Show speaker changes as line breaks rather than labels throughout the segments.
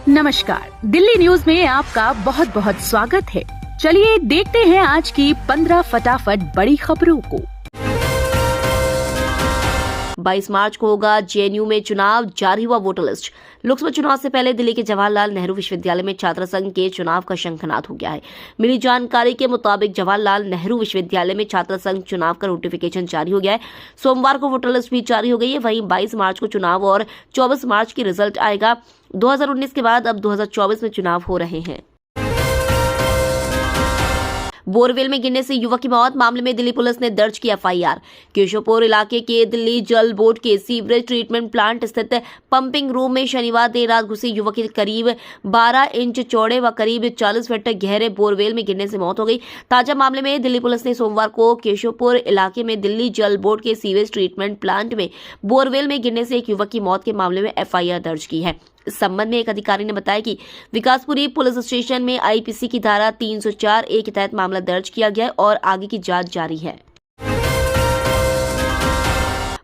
नमस्कार, दिल्ली न्यूज में आपका बहुत बहुत स्वागत है। चलिए देखते हैं आज की 15 फटाफट बड़ी खबरों को।
22 मार्च को होगा जेएनयू में चुनाव, जारी हुआ वोटर लिस्ट। लोकसभा चुनाव से पहले दिल्ली के जवाहरलाल नेहरू विश्वविद्यालय में छात्र संघ के चुनाव का शंखनाद हो गया है। मिली जानकारी के मुताबिक जवाहरलाल नेहरू विश्वविद्यालय में छात्र संघ चुनाव का नोटिफिकेशन जारी हो गया है। सोमवार को वोटर लिस्ट भी जारी हो गई है। वहीं 22 मार्च को चुनाव और 24 मार्च की रिजल्ट आएगा। 2019 के बाद अब 2024 में चुनाव हो रहे हैं। बोरवेल में गिरने से युवक की मौत मामले में दिल्ली पुलिस ने दर्ज की एफआईआर। केशवपुर इलाके के दिल्ली जल बोर्ड के सीवरेज ट्रीटमेंट प्लांट स्थित पंपिंग रूम में शनिवार देर रात घुसी युवक की करीब 12 इंच चौड़े व करीब 40 फीट गहरे बोरवेल में गिरने से मौत हो गई। ताजा मामले में दिल्ली पुलिस ने सोमवार को केशवपुर इलाके में दिल्ली जल बोर्ड के सीवेज ट्रीटमेंट प्लांट में बोरवेल में गिरने से एक युवक की मौत के मामले में एफआईआर दर्ज की है। इस संबंध में एक अधिकारी ने बताया कि विकासपुरी पुलिस स्टेशन में आईपीसी की धारा 304(a) के तहत मामला दर्ज किया गया है और आगे की जांच जारी है।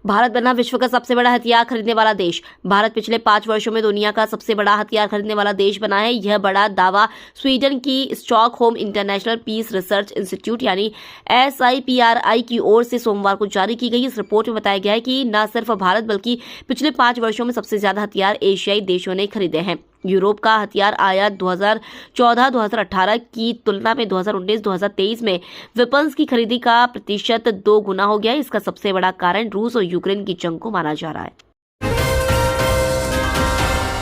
भारत बना विश्व का सबसे बड़ा हथियार खरीदने वाला देश। भारत पिछले 5 वर्षों में दुनिया का सबसे बड़ा हथियार खरीदने वाला देश बना है। यह बड़ा दावा स्वीडन की Stockholm International Peace Research Institute यानी SIPRI की ओर से सोमवार को जारी की गई इस रिपोर्ट में बताया गया है कि न सिर्फ भारत बल्कि पिछले 5 वर्षों में सबसे ज्यादा हथियार एशियाई देशों ने खरीदे हैं। यूरोप का हथियार आयात 2014-2018 की तुलना में 2019-2023 में वेपन्स की खरीदी का प्रतिशत 2 गुना हो गया है। इसका सबसे बड़ा कारण रूस और यूक्रेन की जंग को माना जा रहा है।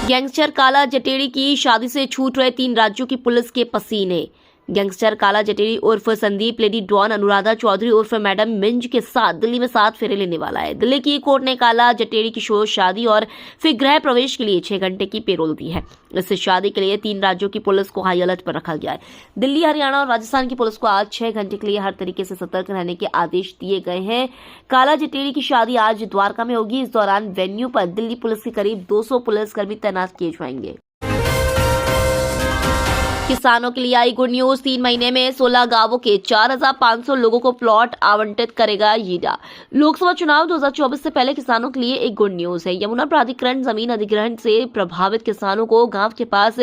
गैंगस्टर काला जटेड़ी की शादी से छूट रहे 3 राज्यों की पुलिस के पसीने। गैंगस्टर काला जटेड़ी उर्फ संदीप लेडी डॉन अनुराधा चौधरी उर्फ मैडम मिंज के साथ दिल्ली में 7 फेरे लेने वाला है। दिल्ली की कोर्ट ने काला जटेड़ी की शादी और फिर गृह प्रवेश के लिए 6 घंटे की पेरोल दी है। इस शादी के लिए 3 राज्यों की पुलिस को हाई अलर्ट पर रखा गया है। दिल्ली, हरियाणा और राजस्थान की पुलिस को आज 6 घंटे के लिए हर तरीके से सतर्क रहने के आदेश दिए गए हैं। काला जटेड़ी की शादी आज द्वारका में होगी। इस दौरान वेन्यू पर दिल्ली पुलिस के करीब 200 पुलिसकर्मी तैनात किए जाएंगे। किसानों के लिए आई गुड न्यूज। 3 महीने में 16 गांवों के 4,500 लोगों को प्लॉट आवंटित करेगा यीडा। लोकसभा चुनाव 2024 से पहले किसानों के लिए एक गुड न्यूज है। यमुना प्राधिकरण जमीन अधिग्रहण से प्रभावित किसानों को गांव के पास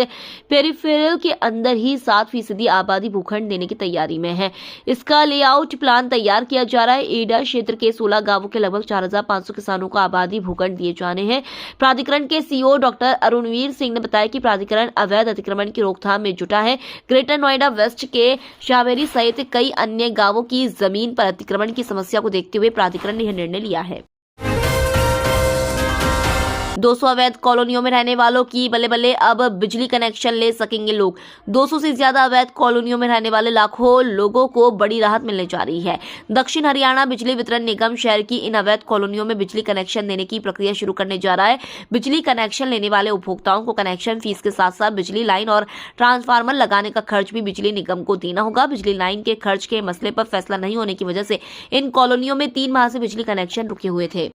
पेरिफेरल के अंदर ही 7% आबादी भूखंड देने की तैयारी में है। इसका लेआउट प्लान तैयार किया जा रहा है। ईडा क्षेत्र के 16 गांवों के लगभग 4,500 किसानों को आबादी भूखंड दिए जाने हैं। प्राधिकरण के सीईओ डॉक्टर अरुणवीर सिंह ने बताया कि प्राधिकरण अवैध अतिक्रमण की रोकथाम में जुटा है। ग्रेटर नोएडा वेस्ट के शावेरी सहित कई अन्य गांवों की जमीन पर अतिक्रमण की समस्या को देखते हुए प्राधिकरण ने यह निर्णय लिया है। 200 अवैध कॉलोनियों में रहने वालों की बल्ले बल्ले अब बिजली कनेक्शन ले सकेंगे लोग। 200 से ज्यादा अवैध कॉलोनियों में रहने वाले लाखों लोगों को बड़ी राहत मिलने जा रही है। दक्षिण हरियाणा बिजली वितरण निगम शहर की इन अवैध कॉलोनियों में बिजली कनेक्शन देने की प्रक्रिया शुरू करने जा रहा है। बिजली कनेक्शन लेने वाले उपभोक्ताओं को कनेक्शन फीस के साथ साथ बिजली लाइन और ट्रांसफार्मर लगाने का खर्च भी बिजली निगम को देना होगा। बिजली लाइन के खर्च के मसले पर फैसला नहीं होने की वजह से इन कॉलोनियों में 3 माह से बिजली कनेक्शन रुके हुए थे।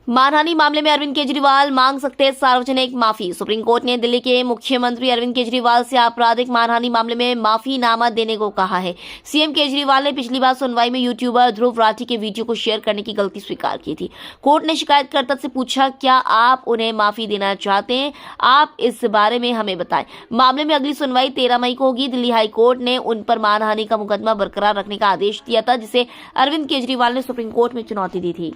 मानहानि मामले में अरविंद केजरीवाल मांग सकते हैं सार्वजनिक माफी। सुप्रीम कोर्ट ने दिल्ली के मुख्यमंत्री अरविंद केजरीवाल से आपराधिक मानहानि मामले में माफीनामा देने को कहा है। सीएम केजरीवाल ने पिछली बार सुनवाई में यूट्यूबर ध्रुव राठी के वीडियो को शेयर करने की गलती स्वीकार की थी। कोर्ट ने शिकायतकर्ता से पूछा, क्या आप उन्हें माफी देना चाहते हैं? आप इस बारे में हमें बताएं। मामले में अगली सुनवाई 13 मई को होगी। दिल्ली हाई कोर्ट ने उन पर मानहानि का मुकदमा बरकरार रखने का आदेश दिया था, जिसे अरविंद केजरीवाल ने सुप्रीम कोर्ट में चुनौती दी थी।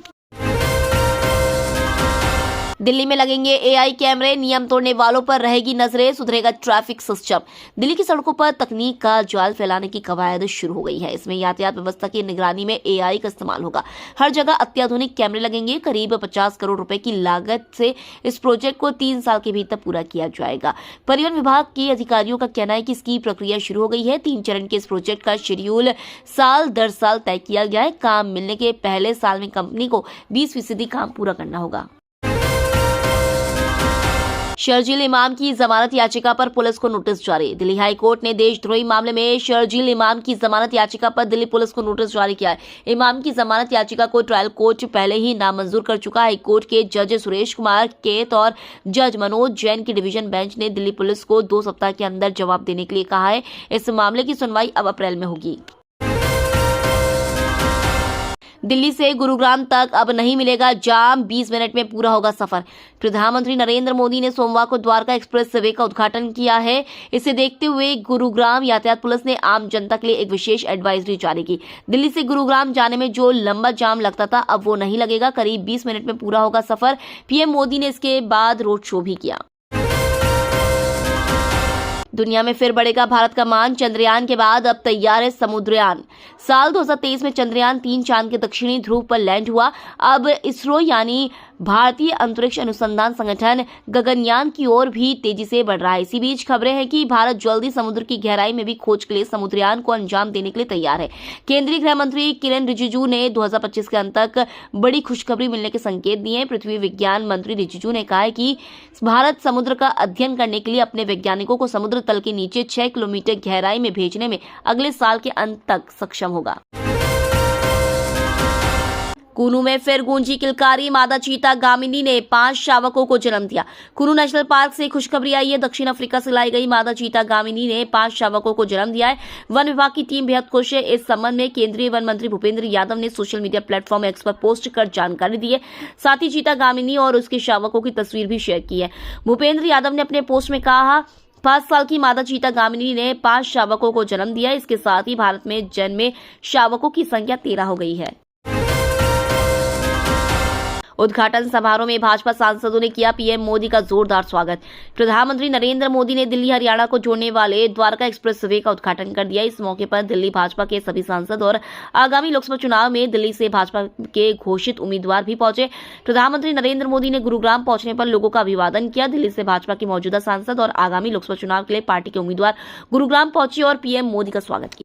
दिल्ली में लगेंगे एआई कैमरे, नियम तोड़ने वालों पर रहेगी नजरें, सुधरेगा ट्रैफिक सिस्टम। दिल्ली की सड़कों पर तकनीक का जाल फैलाने की कवायद शुरू हो गई है। इसमें यातायात व्यवस्था की निगरानी में एआई का इस्तेमाल होगा। हर जगह अत्याधुनिक कैमरे लगेंगे। करीब 50 करोड़ रुपए की लागत से इस प्रोजेक्ट को 3 साल के भीतर पूरा किया जाएगा। परिवहन विभाग के अधिकारियों का कहना है कि इसकी प्रक्रिया शुरू हो गई है। 3 चरण के इस प्रोजेक्ट का शेड्यूल साल दर साल तय किया गया है। काम मिलने के पहले साल में कंपनी को 20% काम पूरा करना होगा। शर्जील इमाम की जमानत याचिका पर पुलिस को नोटिस जारी। दिल्ली हाई कोर्ट ने देशद्रोही मामले में शर्जील इमाम की जमानत याचिका पर दिल्ली पुलिस को नोटिस जारी किया है। इमाम की जमानत याचिका को ट्रायल कोर्ट पहले ही नामंजूर कर चुका है। हाई कोर्ट के जज सुरेश कुमार केत और जज मनोज जैन की डिवीजन बेंच ने दिल्ली पुलिस को 2 सप्ताह के अंदर जवाब देने के लिए कहा है। इस मामले की सुनवाई अब अप्रैल में होगी। दिल्ली से गुरुग्राम तक अब नहीं मिलेगा जाम, 20 मिनट में पूरा होगा सफर। प्रधानमंत्री नरेंद्र मोदी ने सोमवार को द्वारका एक्सप्रेस वे का उद्घाटन किया है। इसे देखते हुए गुरुग्राम यातायात पुलिस ने आम जनता के लिए एक विशेष एडवाइजरी जारी की। दिल्ली से गुरुग्राम जाने में जो लंबा जाम लगता था अब वो नहीं लगेगा, करीब 20 मिनट में पूरा होगा सफर। पीएम मोदी ने इसके बाद रोड शो भी किया। दुनिया में फिर बढ़ेगा भारत का मान, चंद्रयान के बाद अब तैयार है समुद्रयान। साल 2023 में चंद्रयान 3 चांद के दक्षिणी ध्रुव पर लैंड हुआ। अब इसरो यानी भारतीय अंतरिक्ष अनुसंधान संगठन गगनयान की ओर भी तेजी से बढ़ रहा है। इसी बीच खबरें हैं कि भारत जल्दी समुद्र की गहराई में भी खोज के लिए समुद्रयान को अंजाम देने के लिए तैयार है। केंद्रीय गृह मंत्री किरेन रिजिजू ने 2025 के अंत तक बड़ी खुशखबरी मिलने के संकेत दिए हैं। पृथ्वी विज्ञान मंत्री रिजिजू ने कहा है कि भारत समुद्र का अध्ययन करने के लिए अपने वैज्ञानिकों को समुद्र तल के नीचे 6 किलोमीटर गहराई में भेजने में अगले साल के अंत तक सक्षम होगा। कुनू में फिर गूंजी किलकारी, मादा चीता गामिनी ने 5 शावकों को जन्म दिया। कुनू नेशनल पार्क से खुशखबरी आई है। दक्षिण अफ्रीका से लाई गई मादा चीता गामिनी ने 5 शावकों को जन्म दिया है। वन विभाग की टीम बेहद खुश है। इस संबंध में केंद्रीय वन मंत्री भूपेंद्र यादव ने सोशल मीडिया प्लेटफॉर्म एक्स पर पोस्ट कर जानकारी दी है। साथ ही चीता गामिनी और उसके शावकों की तस्वीर भी शेयर की है। भूपेंद्र यादव ने अपने पोस्ट में कहा, 5 साल की मादा चीता गामिनी ने 5 शावकों को जन्म दिया। इसके साथ ही भारत में जन्मे शावकों की संख्या 13 हो गई है। उद्घाटन समारोह में भाजपा सांसदों ने किया पीएम मोदी का जोरदार स्वागत। प्रधानमंत्री नरेंद्र मोदी ने दिल्ली हरियाणा को जोड़ने वाले द्वारका एक्सप्रेस वे का उद्घाटन कर दिया। इस मौके पर दिल्ली भाजपा के सभी सांसद और आगामी लोकसभा चुनाव में दिल्ली से भाजपा के घोषित उम्मीदवार भी पहुंचे। प्रधानमंत्री नरेंद्र मोदी ने गुरुग्राम पहुंचने पर लोगों का अभिवादन किया। दिल्ली से भाजपा के मौजूदा सांसद और आगामी लोकसभा चुनाव के लिए पार्टी के उम्मीदवार गुरुग्राम पहुंचे और पीएम मोदी का स्वागत किया।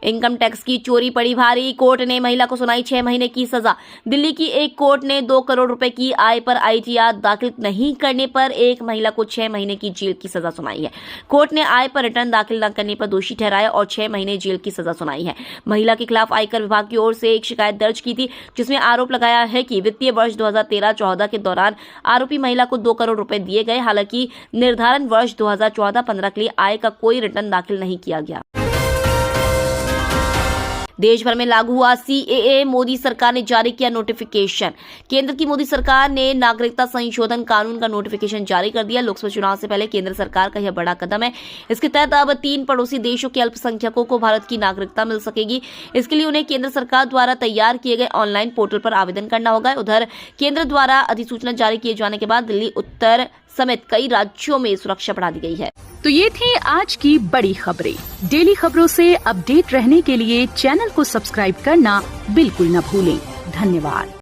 इनकम टैक्स की चोरी पड़ी भारी, कोर्ट ने महिला को सुनाई 6 महीने की सजा। दिल्ली की एक कोर्ट ने 2 करोड़ रुपए की आय पर आईटीआर दाखिल नहीं करने पर एक महिला को 6 महीने की जेल की सजा सुनाई है। कोर्ट ने आय पर रिटर्न दाखिल न करने पर दोषी ठहराया और 6 महीने जेल की सजा सुनाई है। महिला के खिलाफ आयकर विभाग की ओर से एक शिकायत दर्ज की थी, जिसमें आरोप लगाया है कि वित्तीय वर्ष 2013-14 के दौरान आरोपी महिला को 2 करोड़ रुपए दिए गए। हालांकि निर्धारण वर्ष 2014-15 के लिए आय का कोई रिटर्न दाखिल नहीं किया गया। देश भर में लागू हुआ सीएए, मोदी सरकार ने जारी किया नोटिफिकेशन। केंद्र की मोदी सरकार ने नागरिकता संशोधन कानून का नोटिफिकेशन जारी कर दिया। लोकसभा चुनाव से पहले केंद्र सरकार का यह बड़ा कदम है। इसके तहत अब 3 पड़ोसी देशों के अल्पसंख्यकों को भारत की नागरिकता मिल सकेगी। इसके लिए उन्हें केंद्र सरकार द्वारा तैयार किए गए ऑनलाइन पोर्टल पर आवेदन करना होगा। उधर केंद्र द्वारा अधिसूचना जारी किए जाने के बाद दिल्ली, उत्तर समेत कई राज्यों में सुरक्षा बढ़ा दी गई है।
तो ये थी आज की बड़ी खबरें। डेली खबरों से अपडेट रहने के लिए चैनल को सब्सक्राइब करना बिल्कुल न भूलें। धन्यवाद।